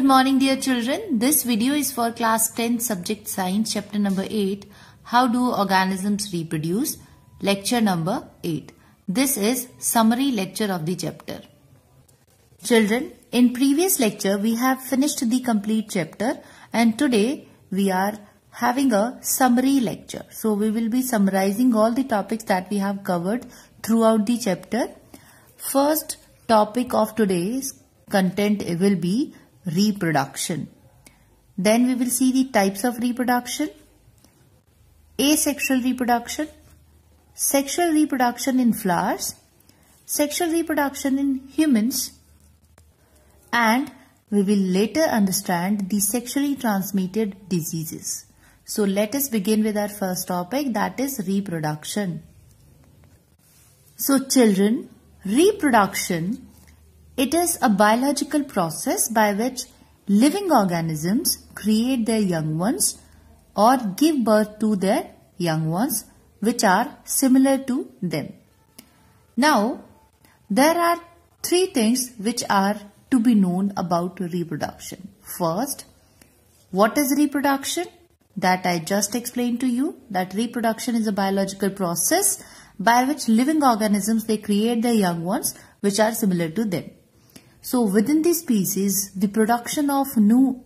morning dear children. This video is for class 10 subject science chapter number 8. How do organisms reproduce? Lecture number 8. This is summary lecture of the chapter. Children, in previous lecture we have finished the complete chapter and today we are having a summary lecture. So we will be summarizing all the topics that we have covered throughout the chapter. First topic of today's content will be reproduction. Then we will see the types of reproduction, asexual reproduction, sexual reproduction in flowers, sexual reproduction in humans, and we will later understand the sexually transmitted diseases. So let us begin with our first topic, that is reproduction. So children, reproduction, it is a biological process by which living organisms create their young ones or give birth to their young ones which are similar to them. Now, there are three things which are to be known about reproduction. First, what is reproduction? That I just explained to you, that reproduction is a biological process by which living organisms, they create their young ones which are similar to them. So within the species, the production of new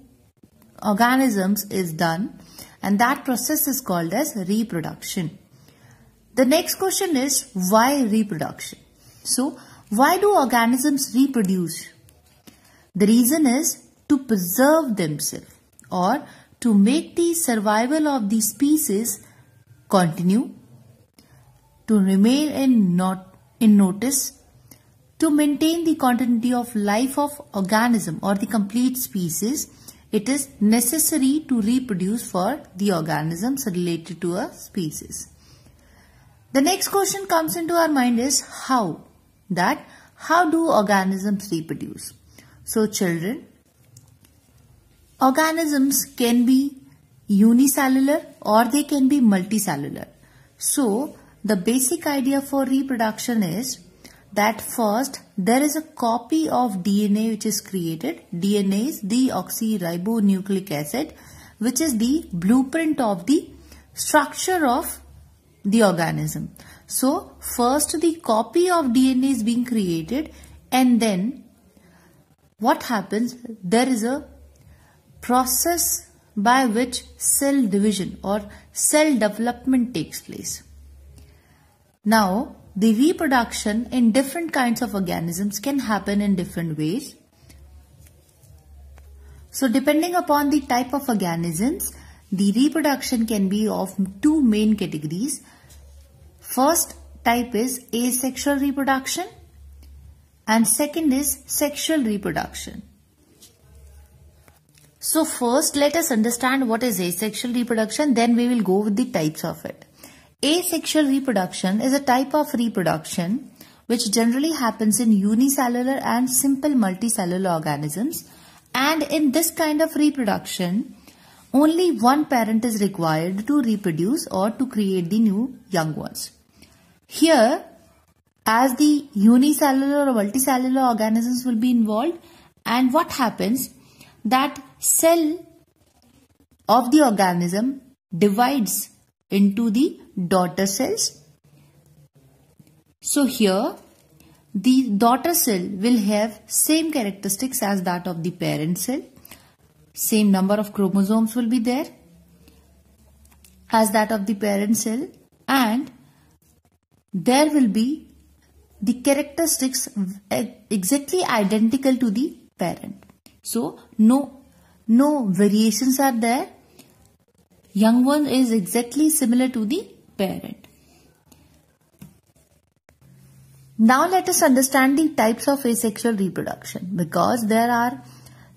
organisms is done and that process is called as reproduction. The next question is why reproduction? So why do organisms reproduce? The reason is to preserve themselves or to make the survival of the species continue, to remain in notice, to maintain the continuity of life of organism or the complete species. It is necessary to reproduce for the organisms related to a species. The next question comes into our mind is how? That how do organisms reproduce? So children, organisms can be unicellular or they can be multicellular. So the basic idea for reproduction is that first there is a copy of DNA which is created. DNA is deoxyribonucleic acid, which is the blueprint of the structure of the organism. So first the copy of DNA is being created and then what happens? There is a process by which cell division or cell development takes place. Now, the reproduction in different kinds of organisms can happen in different ways. So, depending upon the type of organisms, the reproduction can be of two main categories. First type is asexual reproduction and second is sexual reproduction. So first let us understand what is asexual reproduction, then we will go with the types of it. Asexual reproduction is a type of reproduction which generally happens in unicellular and simple multicellular organisms, and in this kind of reproduction only one parent is required to reproduce or to create the new young ones. Here, as the unicellular or multicellular organisms will be involved, and what happens that cell of the organism divides into the daughter cells. So here the daughter cell will have same characteristics as that of the parent cell. Same number of chromosomes will be there as that of the parent cell, and there will be the characteristics exactly identical to the parent. So no variations are there. Young one is exactly similar to the parent. Now let us understand the types of asexual reproduction, because there are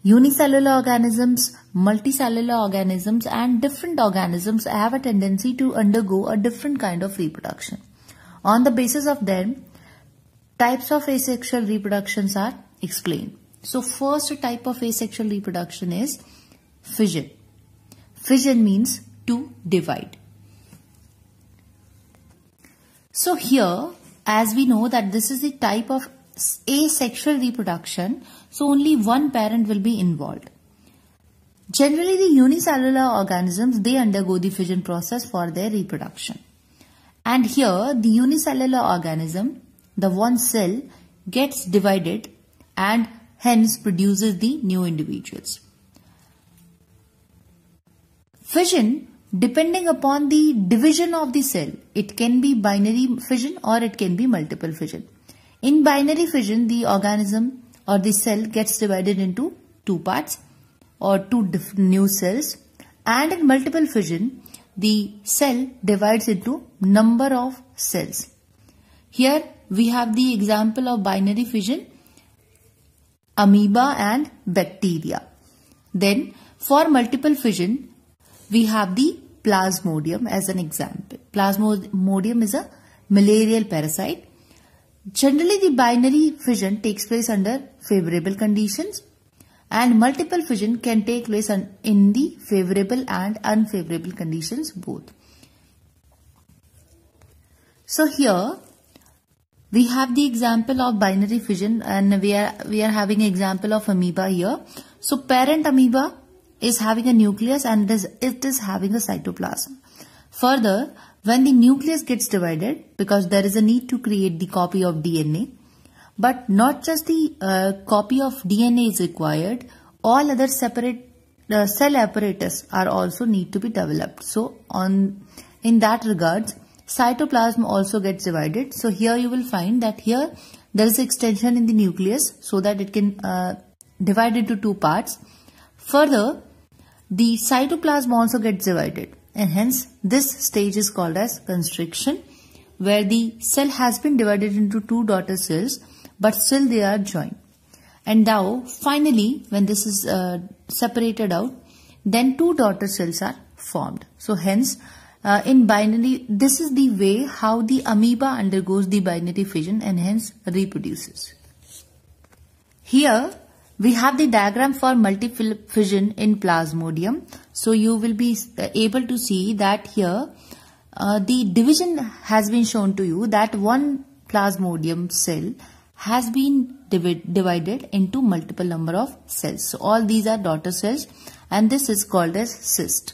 unicellular organisms, multicellular organisms, and different organisms have a tendency to undergo a different kind of reproduction. On the basis of them, types of asexual reproductions are explained. So first type of asexual reproduction is fission. Fission means to divide. So here, as we know that this is the type of asexual reproduction, so only one parent will be involved. Generally, the unicellular organisms, they undergo the fission process for their reproduction. And here, the unicellular organism, the one cell, gets divided and hence produces the new individuals. Fission, depending upon the division of the cell, it can be binary fission or it can be multiple fission. In binary fission, the organism or the cell gets divided into two parts or two different new cells, and in multiple fission, the cell divides into number of cells. Here we have the example of binary fission, amoeba and bacteria. Then for multiple fission, we have the Plasmodium as an example. Plasmodium is a malarial parasite. Generally, the binary fission takes place under favorable conditions, and multiple fission can take place in the favorable and unfavorable conditions both. So here we have the example of binary fission, and we are having an example of amoeba here. So parent amoeba is having a nucleus and it is having a cytoplasm. Further, when the nucleus gets divided, because there is a need to create the copy of DNA, but not just the copy of DNA is required, all other separate cell apparatus are also need to be developed. So in that regards, cytoplasm also gets divided. So here you will find that here there is extension in the nucleus so that it can divide into two parts. Further, the cytoplasm also gets divided, and hence this stage is called as constriction, where the cell has been divided into two daughter cells, but still they are joined. And now finally, when this is separated out, then two daughter cells are formed. So hence in binary, this is the way how the amoeba undergoes the binary fission and hence reproduces. Here we have the diagram for multiple fission in Plasmodium. So you will be able to see that here the division has been shown to you, that one Plasmodium cell has been divided into multiple number of cells. So all these are daughter cells, and this is called as cyst.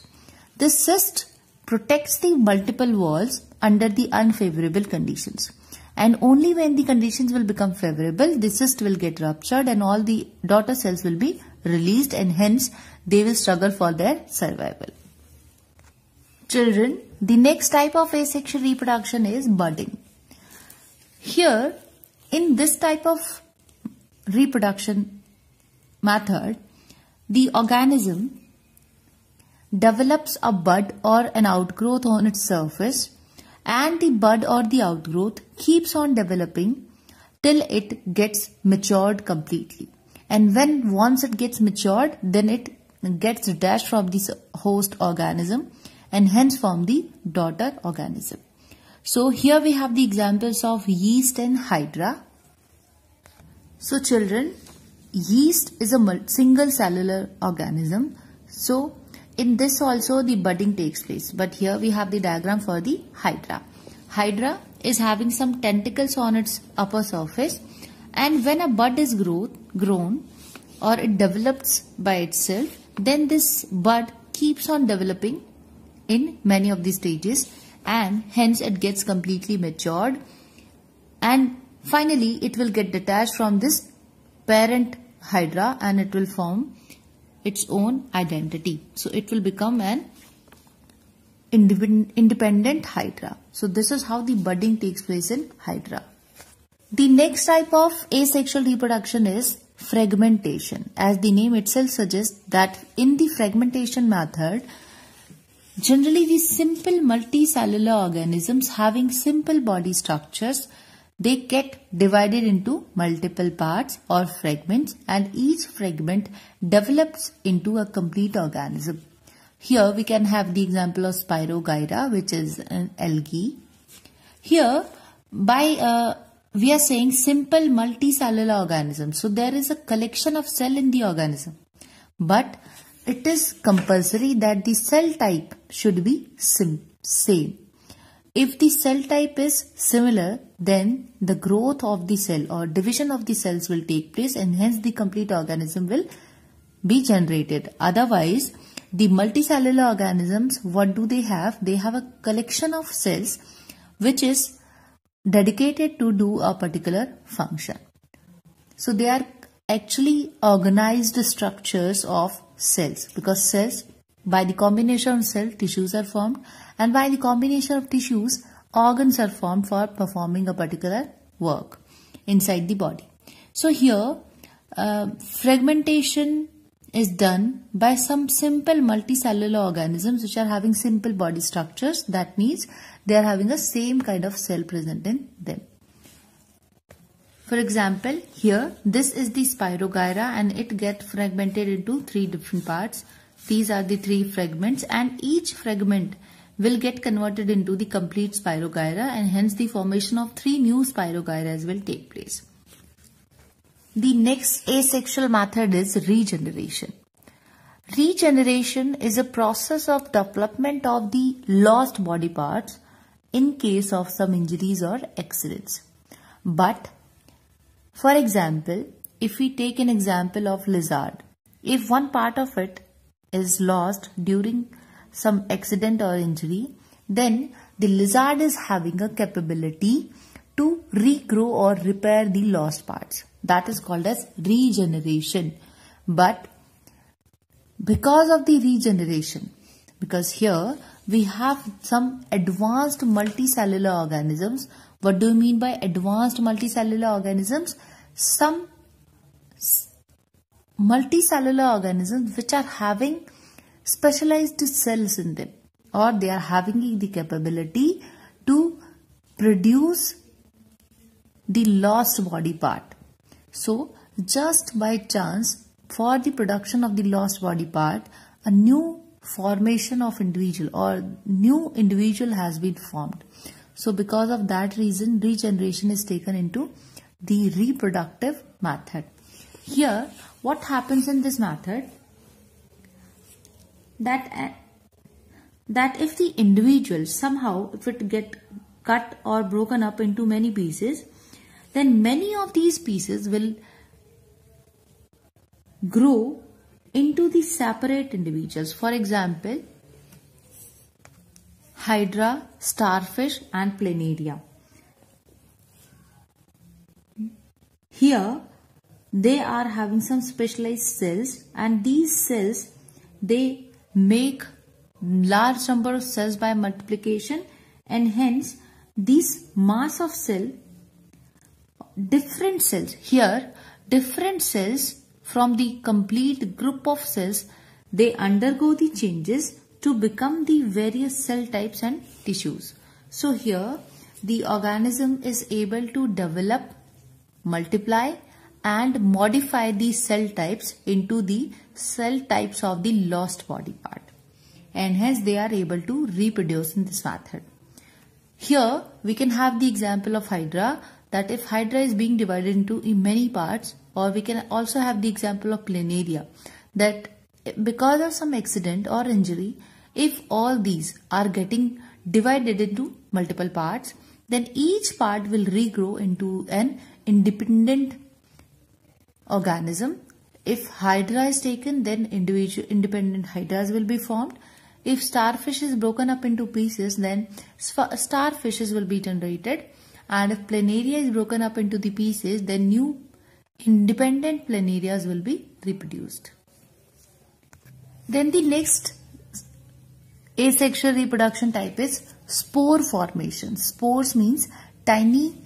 This cyst protects the multiple walls under the unfavorable conditions. And only when the conditions will become favorable, the cyst will get ruptured and all the daughter cells will be released, and hence they will struggle for their survival. Children, the next type of asexual reproduction is budding. Here, in this type of reproduction method, the organism develops a bud or an outgrowth on its surface, and the bud or the outgrowth keeps on developing till it gets matured completely. And when once it gets matured, then it gets detached from the host organism and hence form the daughter organism. So here we have the examples of yeast and hydra. So children, yeast is a single cellular organism. So in this also the budding takes place, but here we have the diagram for the hydra. Hydra is having some tentacles on its upper surface, and when a bud is grown or it develops by itself, then this bud keeps on developing in many of the stages, and hence it gets completely matured, and finally it will get detached from this parent hydra and it will form its own identity. So it will become an independent hydra. So this is how the budding takes place in hydra. The next type of asexual reproduction is fragmentation. As the name itself suggests, that in the fragmentation method, generally the simple multicellular organisms having simple body structures, they get divided into multiple parts or fragments, and each fragment develops into a complete organism. Here we can have the example of Spirogyra, which is an algae. Here we are saying simple multicellular organism. So there is a collection of cell in the organism, but it is compulsory that the cell type should be same. If the cell type is similar, then the growth of the cell or division of the cells will take place, and hence the complete organism will be generated. Otherwise, the multicellular organisms, what do they have? They have a collection of cells which is dedicated to do a particular function. So they are actually organized structures of cells, because cells, by the combination of cell, tissues are formed, and by the combination of tissues, organs are formed for performing a particular work inside the body. So here fragmentation is done by some simple multicellular organisms which are having simple body structures. That means they are having the same kind of cell present in them. For example, here this is the Spirogyra and it gets fragmented into 3 different parts. These are the 3 fragments, and each fragment will get converted into the complete Spirogyra, and hence the formation of 3 new Spirogyras will take place. The next asexual method is regeneration. Regeneration is a process of development of the lost body parts in case of some injuries or accidents. But for example, if we take an example of lizard, if one part of it is lost during some accident or injury, then the lizard is having a capability to regrow or repair the lost parts. That is called as regeneration. But because of the regeneration, because here we have some advanced multicellular organisms. What do you mean by advanced multicellular organisms? Some multicellular organisms which are having specialized cells in them, or they are having the capability to produce the lost body part. So just by chance, for the production of the lost body part, a new formation of individual or new individual has been formed. So because of that reason, regeneration is taken into the reproductive method. Here, what happens in this method? That if the individual somehow, if it get cut or broken up into many pieces, then many of these pieces will grow into the separate individuals. For example, Hydra, starfish and planaria. Here they are having some specialized cells, and these cells, they make large number of cells by multiplication, and hence this mass of cell, different cells, here different cells from the complete group of cells, they undergo the changes to become the various cell types and tissues. So here the organism is able to develop, multiply and modify these cell types into the cell types of the lost body part, and hence they are able to reproduce in this method. Here we can have the example of Hydra, that if Hydra is being divided into many parts, or we can also have the example of planaria, that because of some accident or injury, if all these are getting divided into multiple parts, then each part will regrow into an independent organism. If Hydra is taken, then independent Hydras will be formed. If starfish is broken up into pieces, then starfishes will be generated. And if planaria is broken up into the pieces, then new independent planarias will be reproduced. Then the next asexual reproduction type is spore formation. Spores means tiny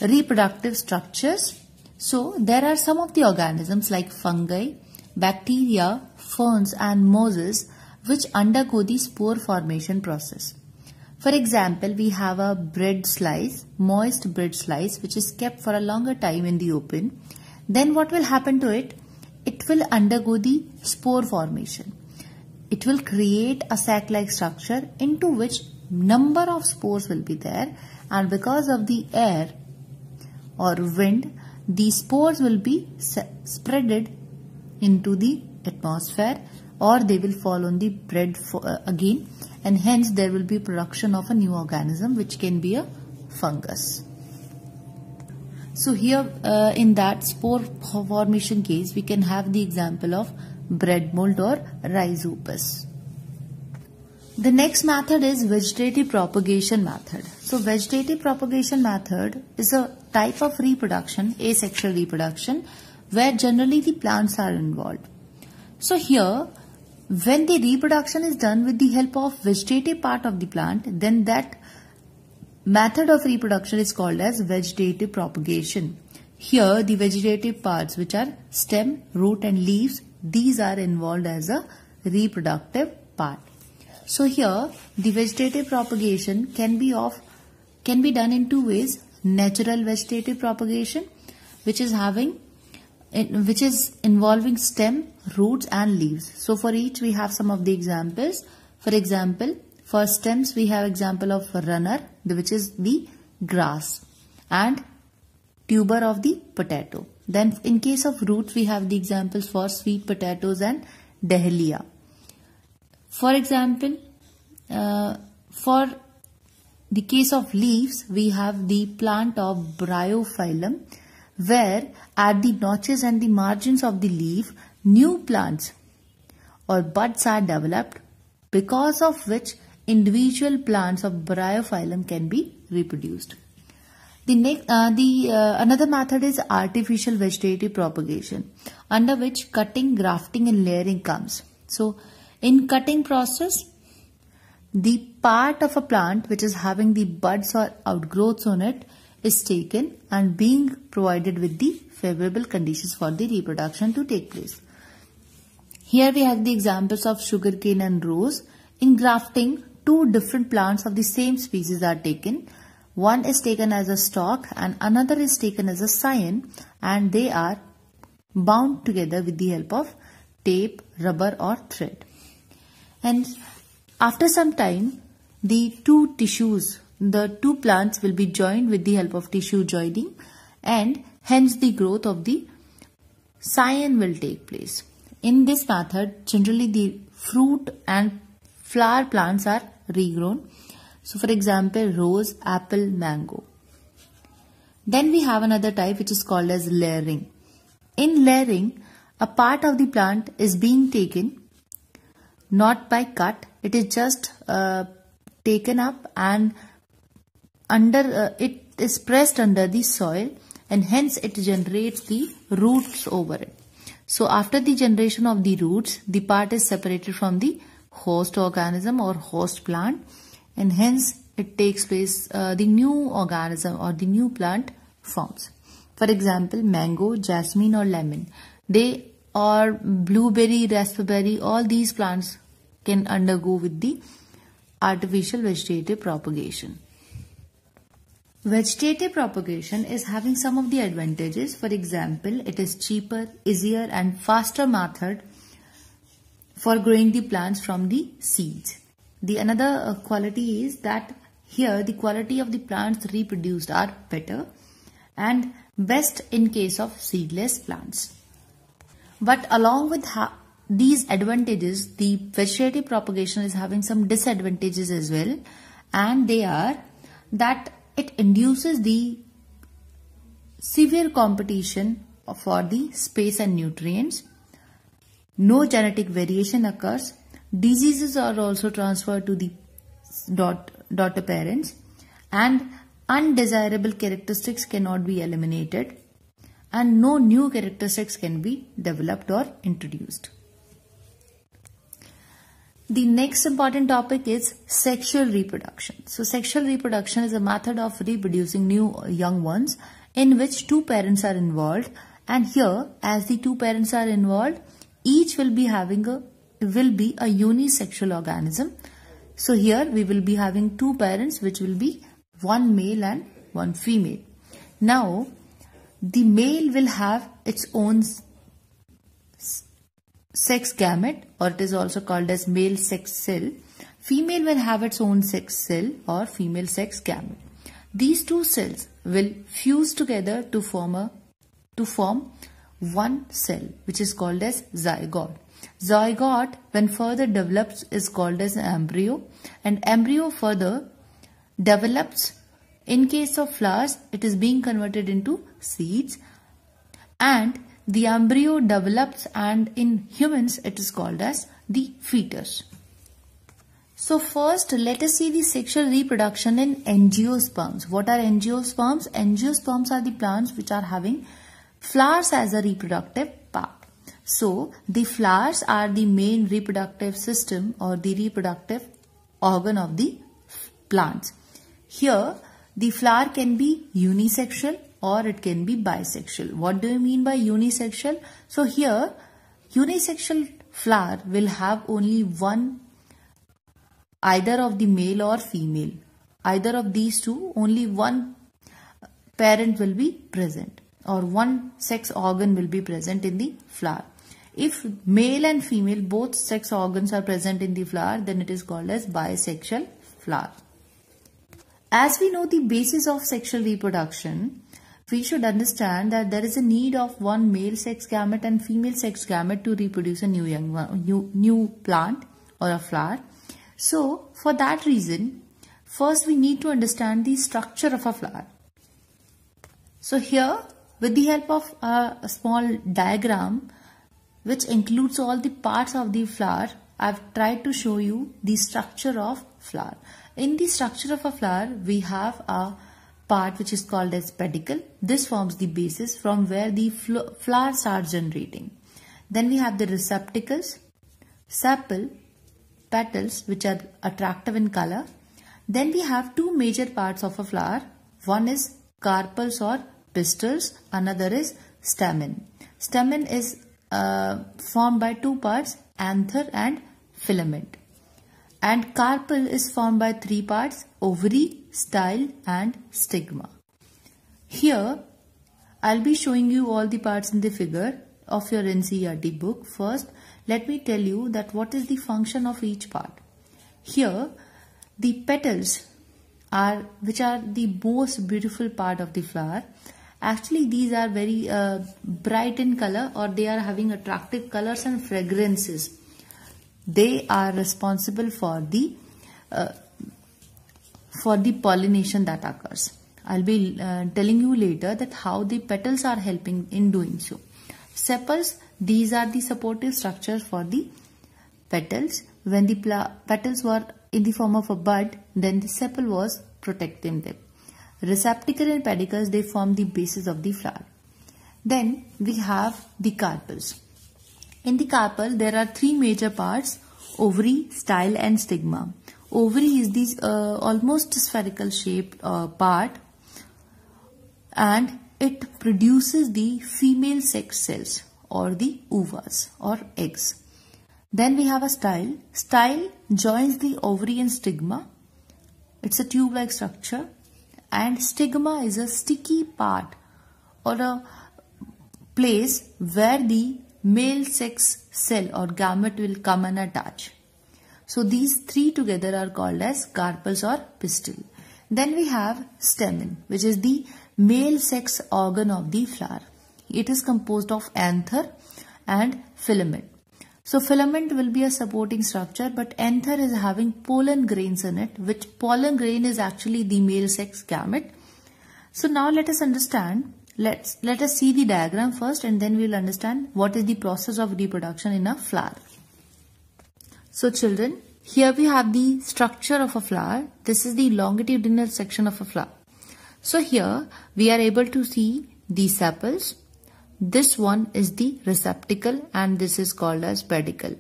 reproductive structures. So there are some of the organisms like fungi, bacteria, ferns and mosses which undergo the spore formation process. For example, we have a bread slice, moist bread slice, which is kept for a longer time in the open. Then what will happen to it? It will undergo the spore formation. It will create a sac-like structure into which number of spores will be there, and because of the air or wind, the spores will be spreaded into the atmosphere, or they will fall on the bread again, and hence there will be production of a new organism which can be a fungus. So here in that spore formation case, we can have the example of bread mold or rhizopus. The next method is vegetative propagation method. So vegetative propagation method is a type of reproduction, asexual reproduction, where generally the plants are involved. So here, when the reproduction is done with the help of vegetative part of the plant, then that method of reproduction is called as vegetative propagation. Here, the vegetative parts, which are stem, root and leaves, these are involved as a reproductive part. So here, the vegetative propagation can be done in two ways: natural vegetative propagation, which is involving stem, roots and leaves. So for each we have some of the examples. For example, for stems we have example of runner, which is the grass, and tuber of the potato. Then in case of roots we have the examples for sweet potatoes and dahlia. For example, for the case of leaves, we have the plant of bryophyllum, where at the notches and the margins of the leaf, new plants or buds are developed, because of which individual plants of bryophyllum can be reproduced. Another method is artificial vegetative propagation, under which cutting, grafting and layering comes. So in cutting process, the part of a plant which is having the buds or outgrowths on it is taken and being provided with the favorable conditions for the reproduction to take place. Here we have the examples of sugarcane and rose. In grafting, two different plants of the same species are taken. One is taken as a stalk and another is taken as a scion, and they are bound together with the help of tape, rubber or thread. And after some time, the two plants will be joined with the help of tissue joining, and hence the growth of the scion will take place. In this method, generally the fruit and flower plants are regrown. So for example, rose, apple, mango. Then we have another type which is called as layering. In layering, a part of the plant is being taken not by cut, it is just taken up and it is pressed under the soil, and hence it generates the roots over it. So after the generation of the roots, the part is separated from the host organism or host plant, and hence it takes place, the new organism or the new plant forms. For example, mango, jasmine or lemon, or blueberry, raspberry, all these plants can undergo with the artificial vegetative propagation. Vegetative propagation is having some of the advantages. For example, it is cheaper, easier and faster method for growing the plants from the seeds. The another quality is that here the quality of the plants reproduced are better and best in case of seedless plants. But along with these advantages, the vegetative propagation is having some disadvantages as well, and they are that it induces the severe competition for the space and nutrients. No genetic variation occurs. Diseases are also transferred to the daughter parents, and undesirable characteristics cannot be eliminated, and no new characteristics can be developed or introduced. The next important topic is sexual reproduction. So sexual reproduction is a method of reproducing new young ones in which two parents are involved, and here as the two parents are involved, each will be a unisexual organism. So here we will be having two parents, which will be one male and one female. Now the male will have its own sex gamete, or it is also called as male sex cell. Female will have its own sex cell or female sex gamete. These two cells will fuse together to form one cell, which is called as zygote. Zygote, when further develops, is called as embryo, and embryo further develops In case of flowers, it is being converted into seeds, and the embryo develops, and in humans it is called as the fetus. So first, let us see the sexual reproduction in angiosperms. What are angiosperms? Angiosperms are the plants which are having flowers as a reproductive part. So the flowers are the main reproductive system or the reproductive organ of the plants. Here, the flower can be unisexual or it can be bisexual. What do you mean by unisexual? So here, unisexual flower will have only one, either of the male or female. Either of these two, only one parent will be present, or one sex organ will be present in the flower. If male and female both sex organs are present in the flower, then it is called as bisexual flower. As we know the basis of sexual reproduction, we should understand that there is a need of one male sex gamete and female sex gamete to reproduce a new plant or a flower. So for that reason, first we need to understand the structure of a flower. So here, with the help of a small diagram which includes all the parts of the flower, I have tried to show you the structure of flower. In the structure of a flower, we have a part which is called as pedicle. This forms the basis from where the flowers are generating. Then we have the receptacles, sepal, petals which are attractive in color. Then we have two major parts of a flower. One is carpels or pistils, another is stamen. Stamen is formed by two parts, anther and filament. And carpel is formed by three parts, ovary, style and stigma. Here, I'll be showing you all the parts in the figure of your NCERT book. First, let me tell you that what is the function of each part. Here, the petals which are the most beautiful part of the flower. Actually, these are very bright in color, or they are having attractive colors and fragrances. They are responsible for the pollination that occurs. I'll be telling you later that how the petals are helping in doing so. Sepals, these are the supportive structures for the petals. When the petals were in the form of a bud, then the sepal was protecting them. Receptacle and pedicles, they form the basis of the flower. Then we have the carpels. In the carpel, there are three major parts: ovary, style and stigma. Ovary is this almost spherical shaped part, and it produces the female sex cells or the ovas or eggs. Then we have a style. Style joins the ovary and stigma. It's a tube-like structure. And stigma is a sticky part or a place where the male sex cell or gamete will come and attach. So these three together are called as carpels or pistil. Then we have stamen, which is the male sex organ of the flower. It is composed of anther and filament. So filament will be a supporting structure, but anther is having pollen grains in it, which pollen grain is actually the male sex gamete. So now let us understand, let us see the diagram first, and then we will understand what is the process of reproduction in a flower. So children, here we have the structure of a flower. This is the longitudinal section of a flower. So here we are able to see the sepals. This one is the receptacle and this is called as pedicle.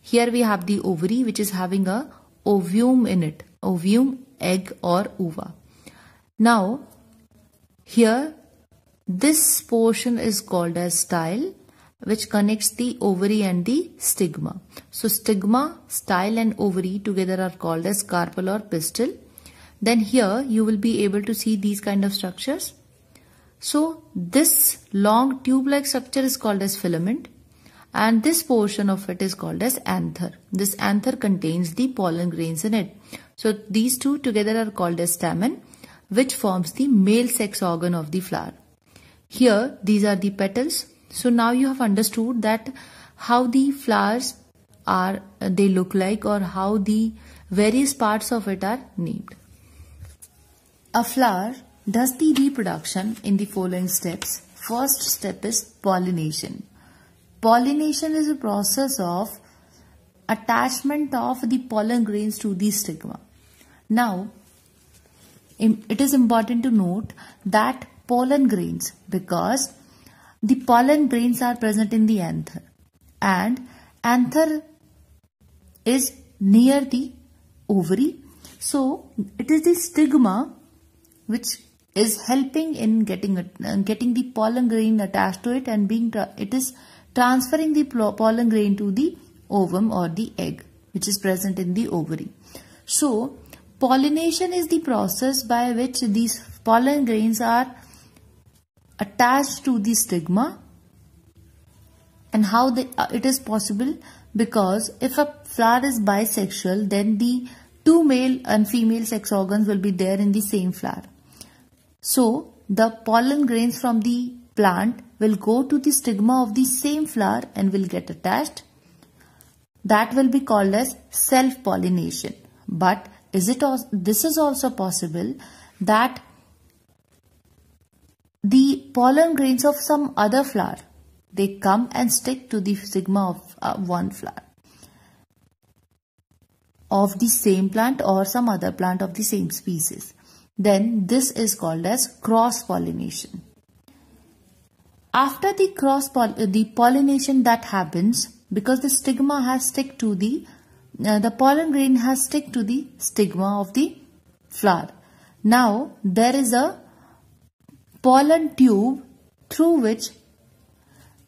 Here we have the ovary, which is having a ovum in it. Ovum, egg or ova. Now here this portion is called as style, which connects the ovary and the stigma. So stigma, style and ovary together are called as carpel or pistil. Then here you will be able to see these kind of structures. So this long tube-like structure is called as filament, and this portion of it is called as anther. This anther contains the pollen grains in it. So these two together are called as stamen, which forms the male sex organ of the flower. Here these are the petals. So now you have understood that how the flowers they look like, or how the various parts of it are named. A flower does the reproduction in the following steps. First step is pollination. Pollination is a process of attachment of the pollen grains to the stigma. Now, it is important to note that pollen grains, because the pollen grains are present in the anther, and anther is near the ovary. So, it is the stigma which is helping in getting the pollen grain attached to it, and it is transferring the pollen grain to the ovum or the egg which is present in the ovary. So, pollination is the process by which these pollen grains are attached to the stigma. And how it is possible? Because if a flower is bisexual, then the two male and female sex organs will be there in the same flower. So, the pollen grains from the plant will go to the stigma of the same flower and will get attached. That will be called as self-pollination. But this is also possible that the pollen grains of some other flower, they come and stick to the stigma of one flower of the same plant or some other plant of the same species. Then this is called as cross-pollination. After the pollination that happens, because the stigma has stick to the pollen grain has stick to the stigma of the flower. Now there is a pollen tube through which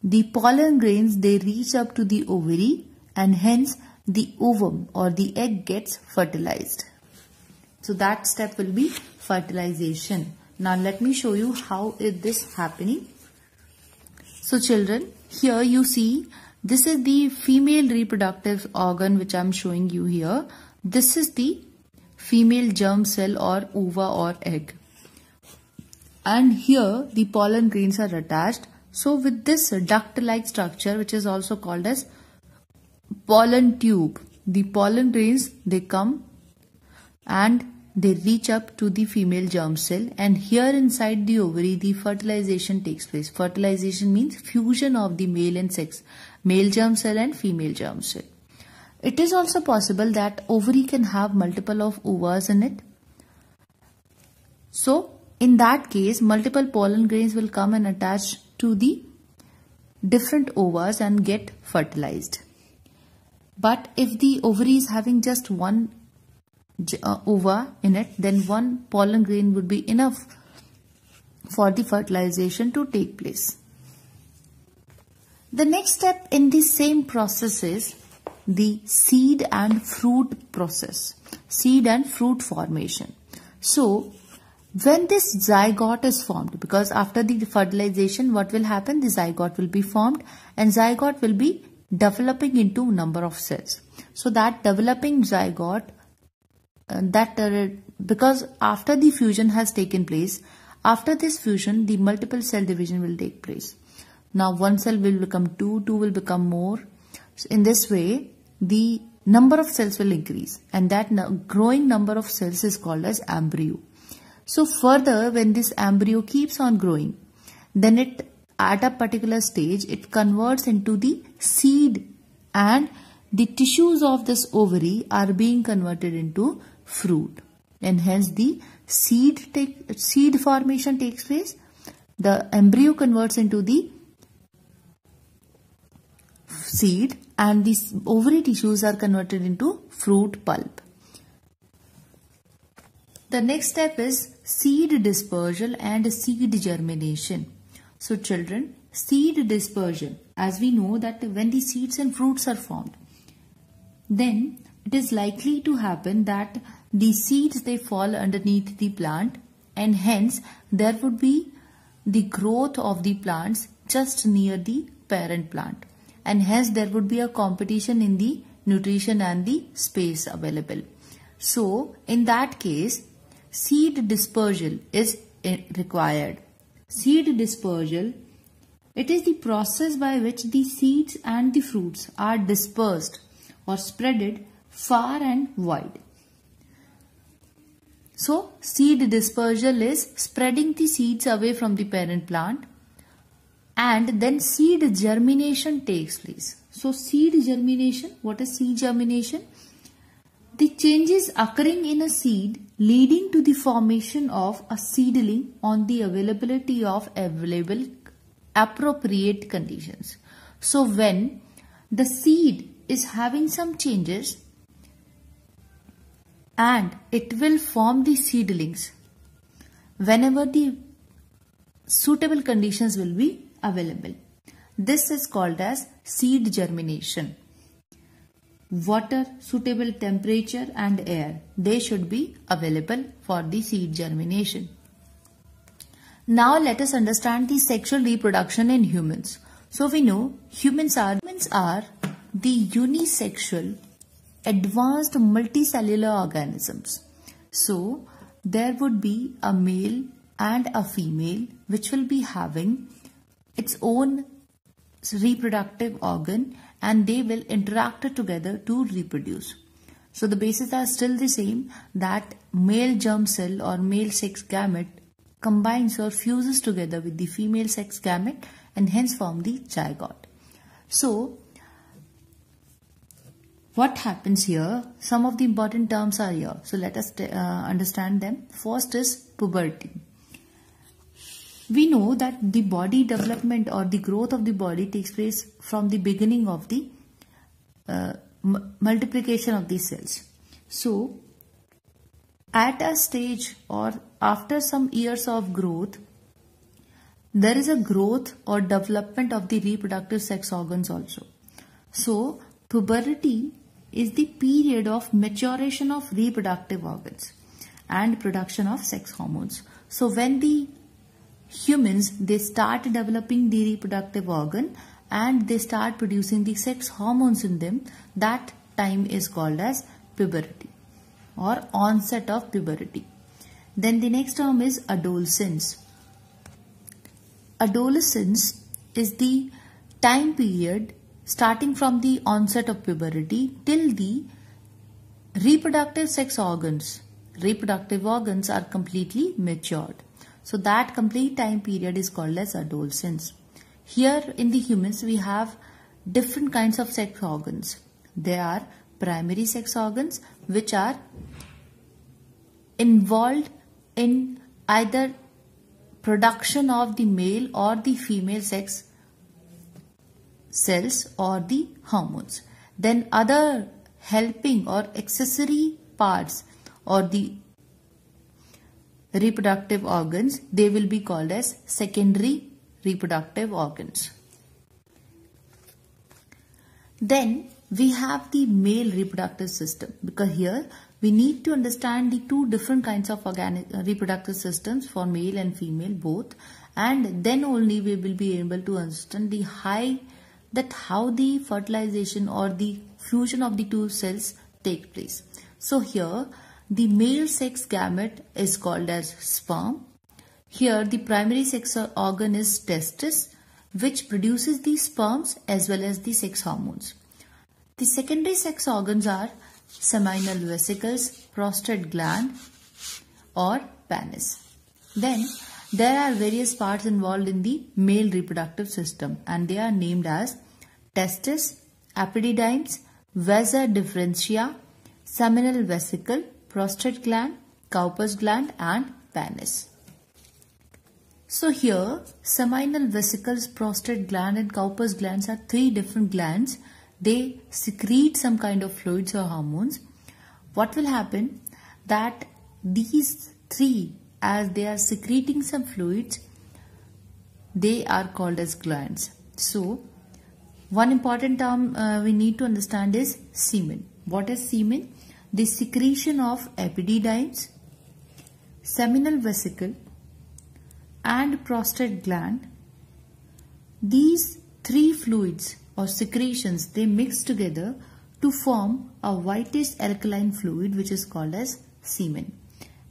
the pollen grains, they reach up to the ovary, and hence the ovum or the egg gets fertilized. So that step will be fertilization. Now let me show you how is this happening. So children, here you see this is the female reproductive organ which I am showing you here. This is the female germ cell or ova or egg. And here the pollen grains are attached. So with this duct-like structure, which is also called as pollen tube, the pollen grains, they come and they reach up to the female germ cell, and here inside the ovary the fertilization takes place. Fertilization means fusion of the male germ cell and female germ cell. It is also possible that ovary can have multiple of ovas in it. So in that case, multiple pollen grains will come and attach to the different ovas and get fertilized. But if the ovary is having just one ova in it, then one pollen grain would be enough for the fertilization to take place. The next step in the same process is the seed and fruit process, seed and fruit formation. So when this zygote is formed, because after the fertilization what will happen, the zygote will be formed, and zygote will be developing into number of cells. So that developing zygote, because after the fusion has taken place, after this fusion the multiple cell division will take place. Now one cell will become two will become more. So in this way the number of cells will increase, and that growing number of cells is called as embryo. So further, when this embryo keeps on growing, then it at a particular stage it converts into the seed, and the tissues of this ovary are being converted into fruit, and hence the seed formation takes place. The embryo converts into the seed, and the ovary tissues are converted into fruit pulp. The next step is seed dispersal and seed germination. So children, seed dispersal, as we know that when the seeds and fruits are formed, then it is likely to happen that the seeds, they fall underneath the plant, and hence there would be the growth of the plants just near the parent plant, and hence there would be a competition in the nutrition and the space available. So in that case, seed dispersal is required. Seed dispersal, it is the process by which the seeds and the fruits are dispersed or spreaded far and wide. So seed dispersal is spreading the seeds away from the parent plant, and then seed germination takes place. So seed germination, what is seed germination? The changes occurring in a seed leading to the formation of a seedling on the availability of available appropriate conditions. So when the seed is having some changes and it will form the seedlings whenever the suitable conditions will be available. This is called as seed germination. Water, suitable temperature and air, they should be available for the seed germination. Now let us understand the sexual reproduction in humans. So we know humans are the unisexual advanced multicellular organisms. So there would be a male and a female which will be having its own reproductive organ, and they will interact together to reproduce. So the bases are still the same, that male germ cell or male sex gamete combines or fuses together with the female sex gamete and hence form the zygote. So what happens here? Some of the important terms are here. So let us understand them. First is puberty. We know that the body development or the growth of the body takes place from the beginning of the multiplication of the cells. So at a stage or after some years of growth, there is a growth or development of the reproductive sex organs also. So puberty is the period of maturation of reproductive organs and production of sex hormones. So when the humans, they start developing the reproductive organ and they start producing the sex hormones in them, that time is called as puberty or onset of puberty. Then the next term is adolescence. Adolescence is the time period starting from the onset of puberty till the reproductive organs are completely matured. So that complete time period is called as adolescence. Here in the humans we have different kinds of sex organs. There are primary sex organs which are involved in either production of the male or the female sex cells or the hormones. Then other helping or accessory parts or the reproductive organs, they will be called as secondary reproductive organs. Then we have the male reproductive system, because here we need to understand the two different kinds of reproductive systems for male and female both, and then only we will be able to understand how the fertilization or the fusion of the two cells take place. So here the male sex gamete is called as sperm. Here the primary sex organ is testis, which produces the sperms as well as the sex hormones. The secondary sex organs are seminal vesicles, prostate gland or penis. Then there are various parts involved in the male reproductive system, and they are named as testis, epididymis, vasa differentia, seminal vesicle, prostate gland, Cowper's gland and penis. So here seminal vesicles, prostate gland and Cowper's glands are three different glands. They secrete some kind of fluids or hormones. What will happen? That these three, as they are secreting some fluids, they are called as glands. So one important term we need to understand is semen. What is semen? The secretion of epididymis, seminal vesicle and prostate gland. These three fluids or secretions, they mix together to form a whitish alkaline fluid which is called as semen.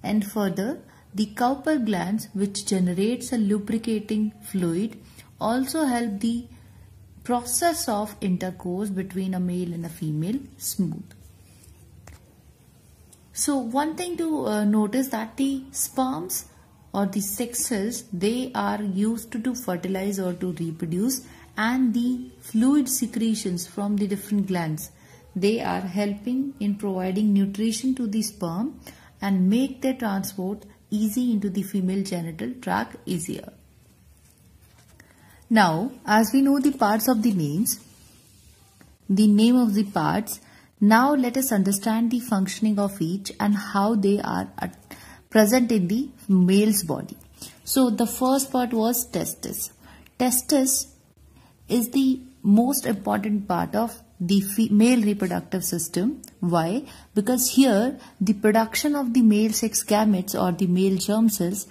And further, the Cowper glands, which generates a lubricating fluid, also help the process of intercourse between a male and a female smooth. So one thing to notice that the sperms or the sex cells, they are used to fertilize or to reproduce, and the fluid secretions from the different glands, they are helping in providing nutrition to the sperm and make their transport easy into the female genital tract easier. Now, as we know the parts of the names, the name of the parts, now let us understand the functioning of each and how they are present in the male's body. So the first part was testis. Testis is the most important part of the male reproductive system. Why? Because here the production of the male sex gametes or the male germ cells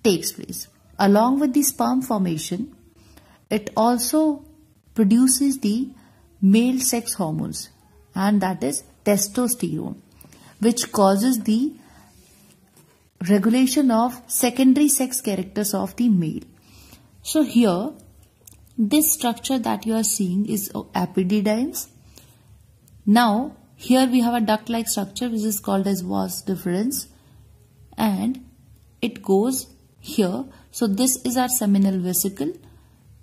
takes place. Along with the sperm formation, it also produces the male sex hormones, and that is testosterone, which causes the regulation of secondary sex characters of the male. So here, this structure that you are seeing is epididymis. Now, here we have a duct-like structure which is called as vas deferens, and it goes here. So this is our seminal vesicle.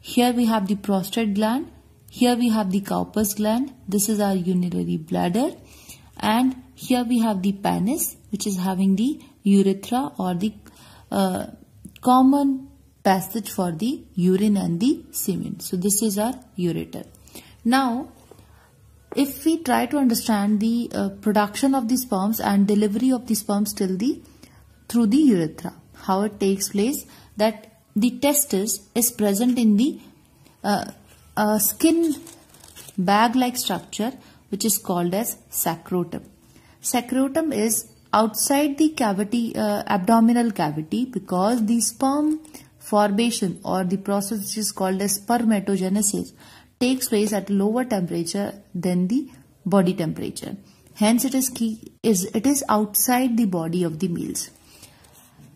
Here we have the prostate gland. Here we have the Cowper's gland. This is our urinary bladder. And here we have the penis, which is having the urethra or the common passage for the urine and the semen. So this is our ureter. Now, if we try to understand the production of the sperms and delivery of the sperms through the urethra, how it takes place, that the testis is present in the skin bag-like structure which is called as sacrotum. Sacrotum is outside the cavity, abdominal cavity, because the sperm formation or the process which is called as spermatogenesis takes place at lower temperature than the body temperature. Hence it is outside the body of the males.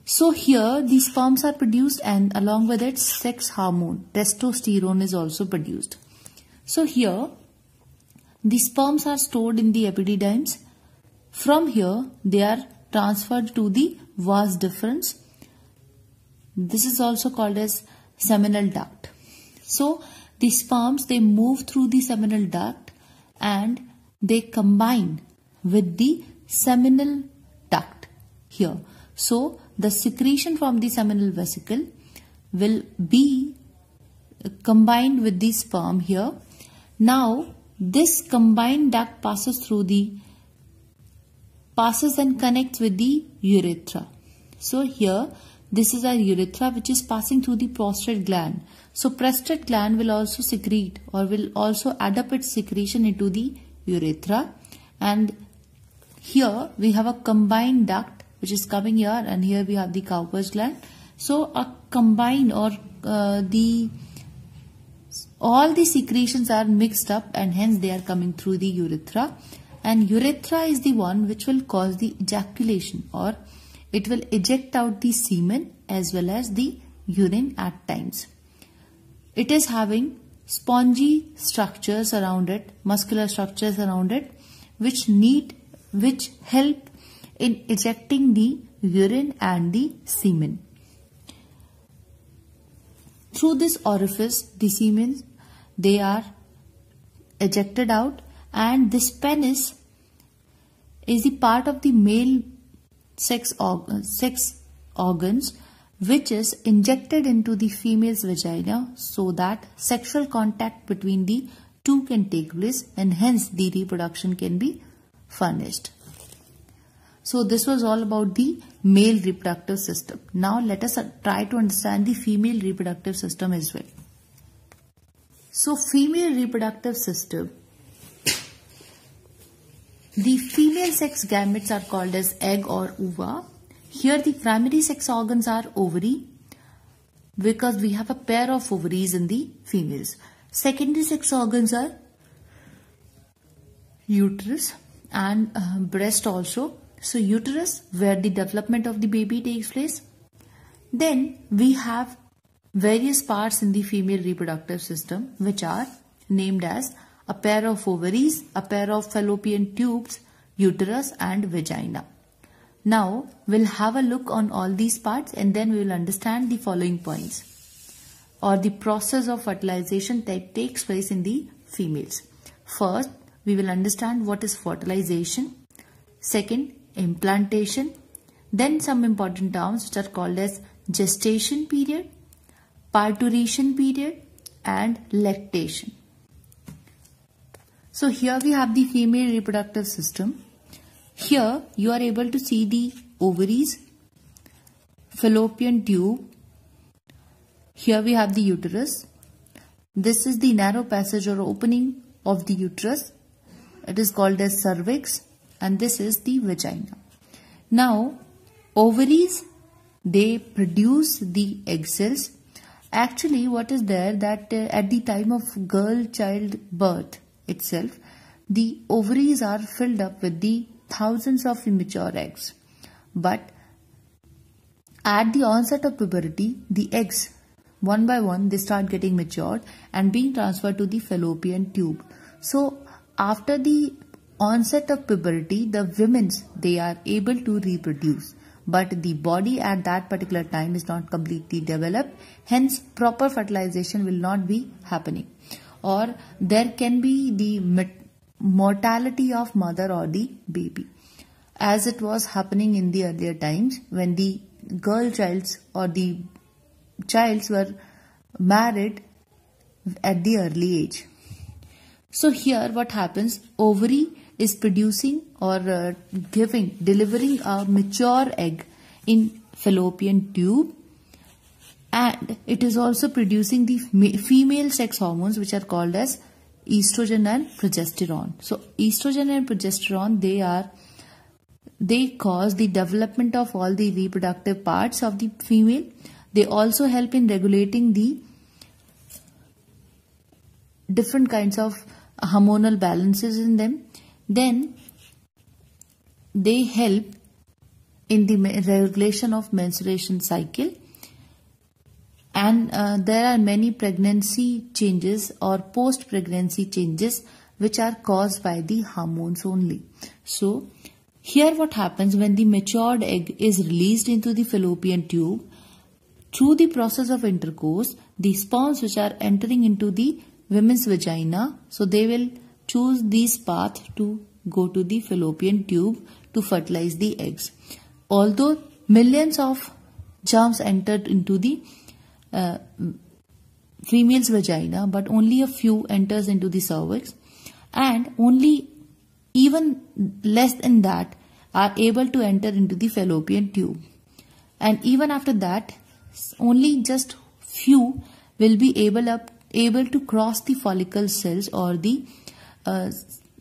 So here the sperms are produced, and along with it sex hormone testosterone is also produced. So here the sperms are stored in the epididymis. From here they are transferred to the vas deferens. This is also called as seminal duct. So the sperms, they move through the seminal duct and they combine with the seminal duct here. So the secretion from the seminal vesicle will be combined with the sperm here. Now this combined duct passes and connects with the urethra. So here this is our urethra which is passing through the prostate gland. So prostate gland will also secrete or will also add up its secretion into the urethra, and here we have a combined duct which is coming here, and here we have the Cowper's gland. So a combined or all the secretions are mixed up, and hence they are coming through the urethra, and urethra is the one which will cause the ejaculation, or it will eject out the semen as well as the urine at times. It is having spongy structures around it, muscular structures around it, which help in ejecting the urine and the semen. Through this orifice, the semen, they are ejected out, and this penis is the part of the male sex organs which is injected into the female's vagina so that sexual contact between the two can take place, and hence the reproduction can be furnished. So this was all about the male reproductive system. Now let us try to understand the female reproductive system as well. So female reproductive system, the female sex gametes are called as egg or ova. Here the primary sex organs are ovary, because we have a pair of ovaries in the females. Secondary sex organs are uterus and breast also. So uterus, where the development of the baby takes place. Then we have various parts in the female reproductive system which are named as a pair of ovaries, a pair of fallopian tubes, uterus and vagina. Now we'll have a look on all these parts and then we will understand the following points, or the process of fertilization that takes place in the females. First, we will understand what is fertilization. Second, implantation. Then some important terms which are called as gestation period, parturition period and lactation. So here we have the female reproductive system. Here you are able to see the ovaries, fallopian tube. Here we have the uterus. This is the narrow passage or opening of the uterus. It is called as cervix, and this is the vagina. Now, ovaries, they produce the egg cells. Actually, what is there that at the time of girl-child birth itself, the ovaries are filled up with the thousands of immature eggs. But at the onset of puberty, the eggs, one by one, they start getting matured and being transferred to the fallopian tube. So, after the onset of puberty, the women, they are able to reproduce. But the body at that particular time is not completely developed. Hence, proper fertilization will not be happening. Or there can be the mortality of mother or the baby, as it was happening in the earlier times when the girl childs or the childs were married at the early age. So here what happens, ovary is producing or delivering a mature egg in fallopian tube, and it is also producing the female sex hormones which are called as estrogen and progesterone. So estrogen and progesterone, they cause the development of all the reproductive parts of the female. They also help in regulating the different kinds of hormonal balances in them. Then they help in the regulation of menstruation cycle, and there are many pregnancy changes or post-pregnancy changes which are caused by the hormones only. So here what happens, when the matured egg is released into the fallopian tube, through the process of intercourse, the sperms which are entering into the women's vagina, so they will choose this path to go to the fallopian tube to fertilize the eggs. Although millions of germs entered into the female's vagina, but only a few enters into the cervix, and only even less than that are able to enter into the fallopian tube. And even after that, only just few will be able to cross the follicle cells or the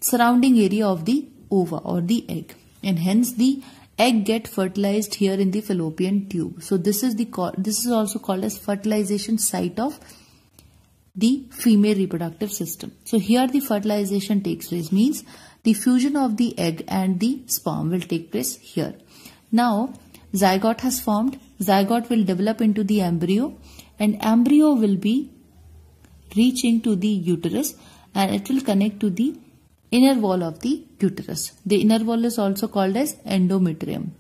surrounding area of the ova or the egg, and hence the egg get fertilized here in the fallopian tube. So this is also called as fertilization site of the female reproductive system. So here the fertilization takes place, means the fusion of the egg and the sperm will take place here. Now zygote has formed. Zygote will develop into the embryo, and embryo will be reaching to the uterus, and it will connect to the inner wall of the uterus. The inner wall is also called as endometrium.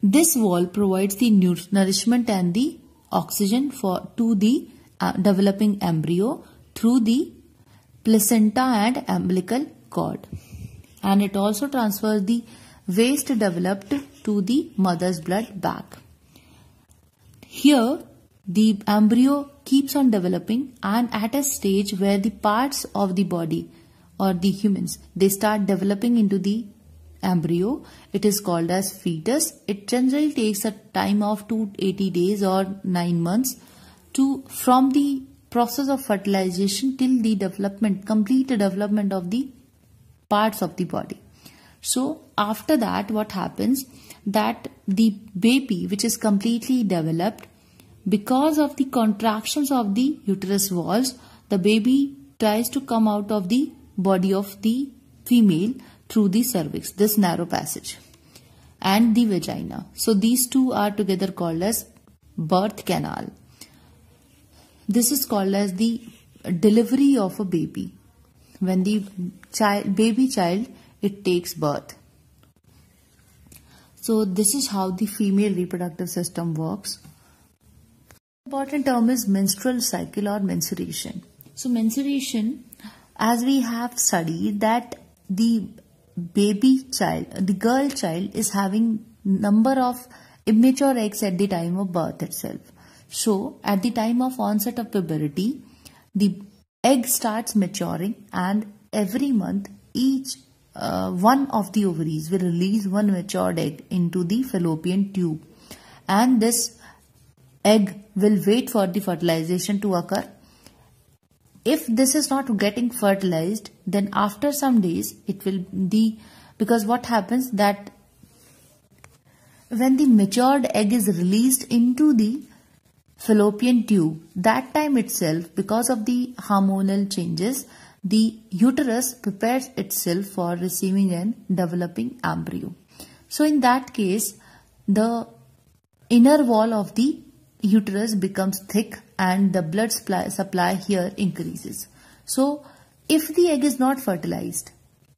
This wall provides the nourishment and the oxygen to the developing embryo through the placenta and umbilical cord, and it also transfers the waste developed to the mother's blood back. Here the embryo keeps on developing, and at a stage where the parts of the body or the humans, they start developing into the embryo, it is called as fetus. It generally takes a time of 280 days or 9 months from the process of fertilization till the complete development of the parts of the body. So after that, what happens, that the baby which is completely developed, because of the contractions of the uterus walls, the baby tries to come out of the body of the female through the cervix, this narrow passage, and the vagina. So these two are together called as birth canal. This is called as the delivery of a baby. When the baby child it takes birth. So this is how the female reproductive system works. Important term is menstrual cycle or menstruation. So menstruation, as we have studied that the baby child, the girl child is having number of immature eggs at the time of birth itself. So at the time of onset of puberty, the egg starts maturing, and every month each one of the ovaries will release one matured egg into the fallopian tube, and this egg will wait for the fertilization to occur. If this is not getting fertilized, then after some days it will because what happens that when the matured egg is released into the fallopian tube, that time itself, because of the hormonal changes, the uterus prepares itself for receiving and developing embryo. So in that case, the inner wall of the uterus becomes thick and the blood supply here increases. So if the egg is not fertilized,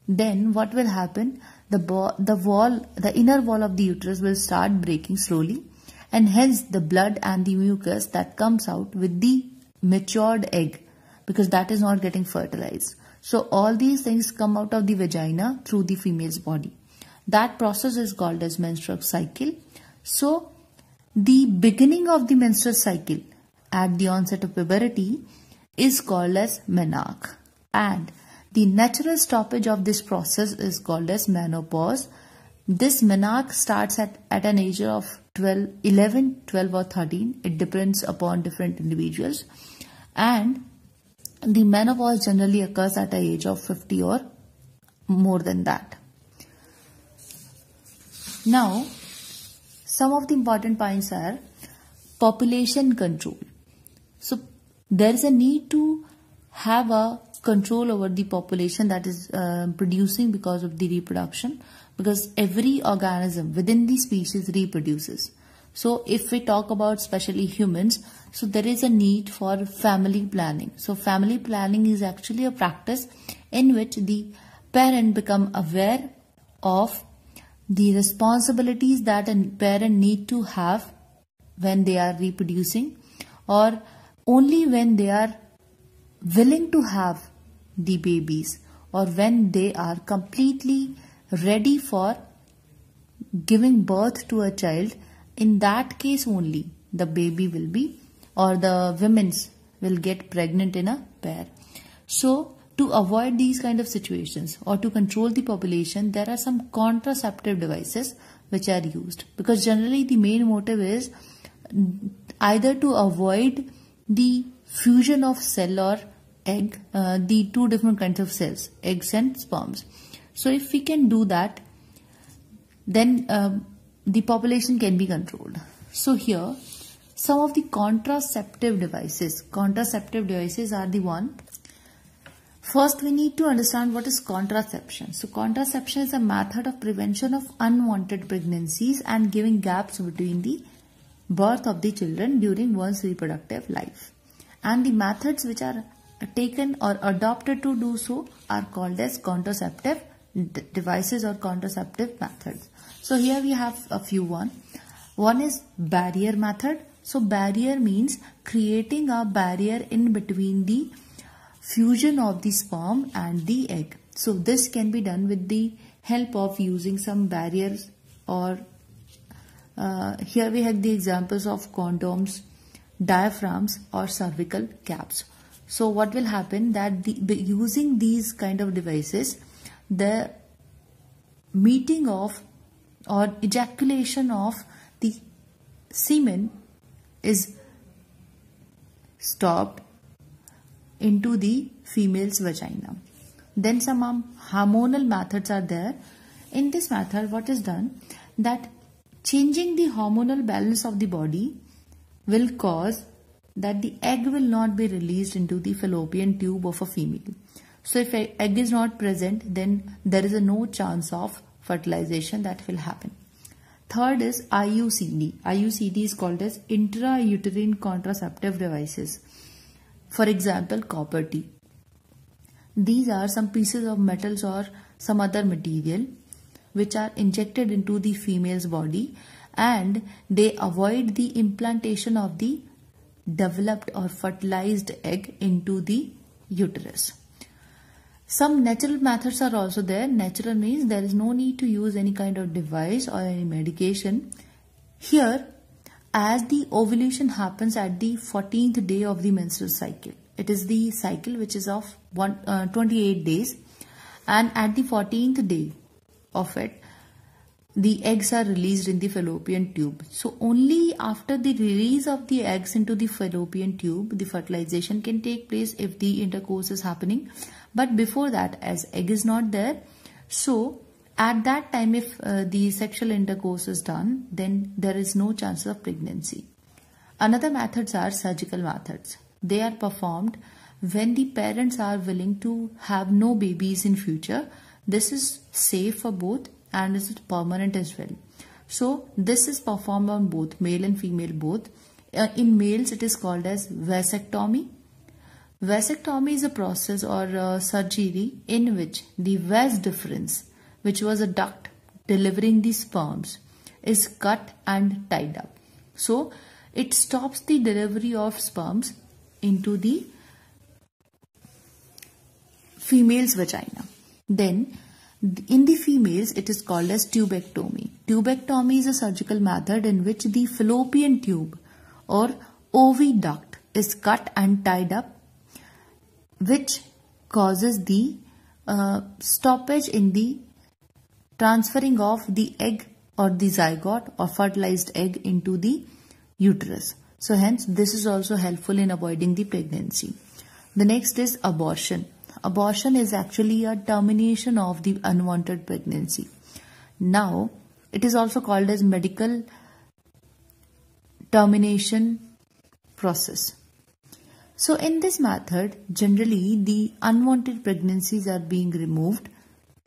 then what will happen? The inner wall of the uterus will start breaking slowly, and hence the blood and the mucus that comes out with the matured egg, because that is not getting fertilized. So all these things come out of the vagina through the female's body. That process is called as menstrual cycle. So the beginning of the menstrual cycle at the onset of puberty is called as menarche, and the natural stoppage of this process is called as menopause. This menarche starts at an age of 11, 12 or 13. It depends upon different individuals, and the menopause generally occurs at an age of 50 or more than that. Now, some of the important points are population control. So there is a need to have a control over the population that is producing because of the reproduction, because every organism within the species reproduces. So if we talk about especially humans, so there is a need for family planning. So family planning is actually a practice in which the parent become aware of the responsibilities that a parent need to have when they are reproducing, or only when they are willing to have the babies, or when they are completely ready for giving birth to a child. In that case only the baby will be, or the women will get pregnant in a pair. So to avoid these kind of situations or to control the population, there are some contraceptive devices which are used, because generally the main motive is either to avoid the fusion of cell or egg, the two different kinds of cells, eggs and sperms. So if we can do that, then the population can be controlled. So here, some of the contraceptive devices. Contraceptive devices are the one. First, we need to understand what is contraception. So contraception is a method of prevention of unwanted pregnancies and giving gaps between the birth of the children during one's reproductive life. And the methods which are taken or adopted to do so are called as contraceptive devices or contraceptive methods. So here we have a few. One is barrier method. So barrier means creating a barrier in between the fusion of the sperm and the egg. So this can be done with the help of using some barriers, or here we have the examples of condoms, diaphragms or cervical caps. So what will happen that using these kind of devices, the meeting of or ejaculation of the semen is stopped into the female's vagina. Then some hormonal methods are there. In this method, what is done, that changing the hormonal balance of the body will cause that the egg will not be released into the fallopian tube of a female. So if an egg is not present, then there is no chance of fertilization that will happen. Third is IUCD. IUCD is called as intrauterine contraceptive devices. For example, copper T. These are some pieces of metals or some other material which are injected into the female's body, and they avoid the implantation of the developed or fertilized egg into the uterus. Some natural methods are also there. Natural means there is no need to use any kind of device or any medication. Here, as the ovulation happens at the 14th day of the menstrual cycle, it is the cycle which is of 28 days, and at the 14th day of it, the eggs are released in the fallopian tube. So only after the release of the eggs into the fallopian tube, the fertilization can take place if the intercourse is happening. But before that, as egg is not there, so at that time if the sexual intercourse is done, then there is no chance of pregnancy. Another methods are surgical methods. They are performed when the parents are willing to have no babies in future. This is safe for both and is permanent as well. So this is performed on both male and female both. In males it is called as vasectomy. Vasectomy is a process or surgery in which the vas deferens, which was a duct delivering the sperms, is cut and tied up. So it stops the delivery of sperms into the female's vagina. Then in the females, it is called as tubectomy. Tubectomy is a surgical method in which the fallopian tube or oviduct is cut and tied up, which causes the stoppage in the transferring of the egg or the zygote or fertilized egg into the uterus. So hence, this is also helpful in avoiding the pregnancy. The next is abortion. Abortion is actually a termination of the unwanted pregnancy. Now, it is also called as medical termination process. So, in this method, generally the unwanted pregnancies are being removed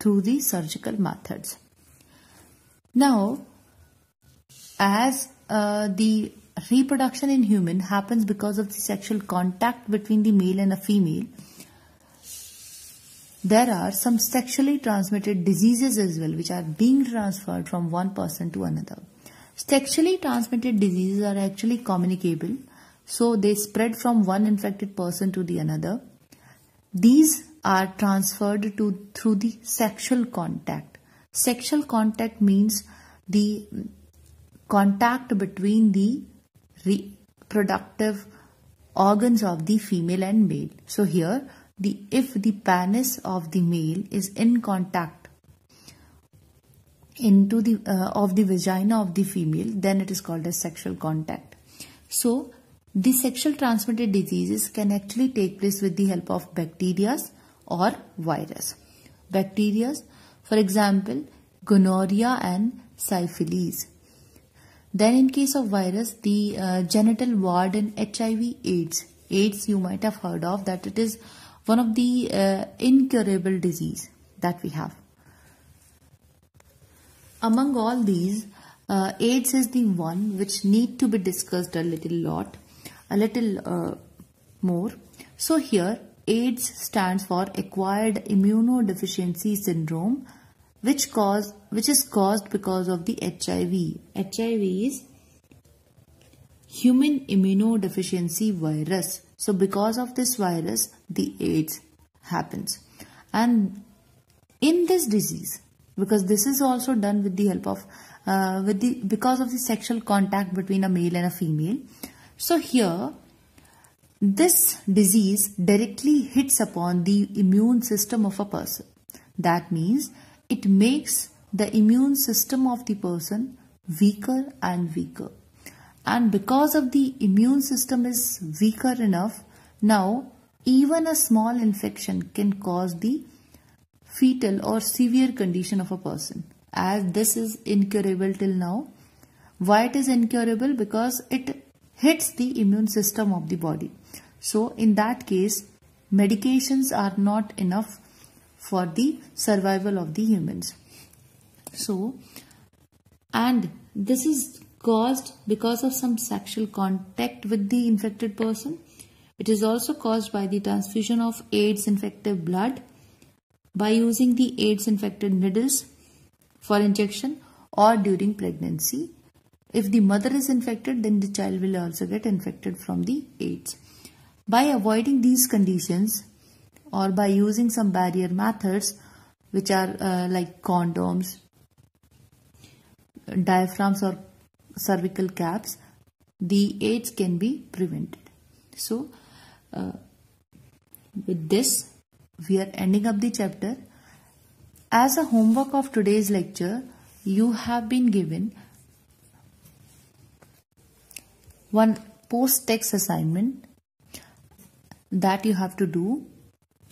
through the surgical methods. Now, as the reproduction in human happens because of the sexual contact between the male and a female, there are some sexually transmitted diseases as well which are being transferred from one person to another. Sexually transmitted diseases are actually communicable, so they spread from one infected person to the another. These are transferred through the sexual contact. Sexual contact means the contact between the reproductive organs of the female and male. So here, if the penis of the male is in contact into the of the vagina of the female, then it is called as sexual contact. So the sexual transmitted diseases can actually take place with the help of bacteria or virus. Bacteria, for example, gonorrhea and syphilis. Then in case of virus, the genital ward and HIV/AIDS. AIDS you might have heard of, that it is one of the incurable disease that we have. Among all these, AIDS is the one which need to be discussed a little more. So here, AIDS stands for Acquired Immunodeficiency Syndrome, which is caused because of the HIV. HIV is Human Immunodeficiency Virus. So because of this virus, the AIDS happens. And in this disease, because this is also done with the help of, because of the sexual contact between a male and a female. So here, this disease directly hits upon the immune system of a person. That means it makes the immune system of the person weaker and weaker. And because of the immune system is weaker enough, now even a small infection can cause the fetal or severe condition of a person. As this is incurable till now. Why it is incurable? Because it hits the immune system of the body. So in that case, medications are not enough for the survival of the humans. So, and this is caused because of some sexual contact with the infected person. It is also caused by the transfusion of AIDS infected blood by using the AIDS infected needles for injection or during pregnancy. If the mother is infected, then the child will also get infected from the AIDS. By avoiding these conditions or by using some barrier methods, which are like condoms, diaphragms or cervical caps, the AIDS can be prevented. So, with this, we are ending up the chapter. As a homework of today's lecture, you have been given one post-text assignment that you have to do,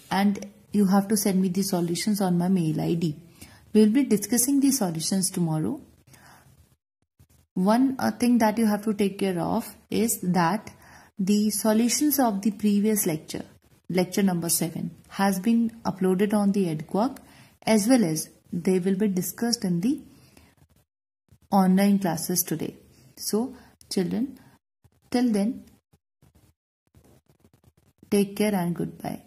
and you have to send me the solutions on my mail ID. We will be discussing the solutions tomorrow. One thing that you have to take care of is that the solutions of the previous lecture, lecture number 7, has been uploaded on the EdQuark, as well as they will be discussed in the online classes today. So, children, till then, take care and goodbye.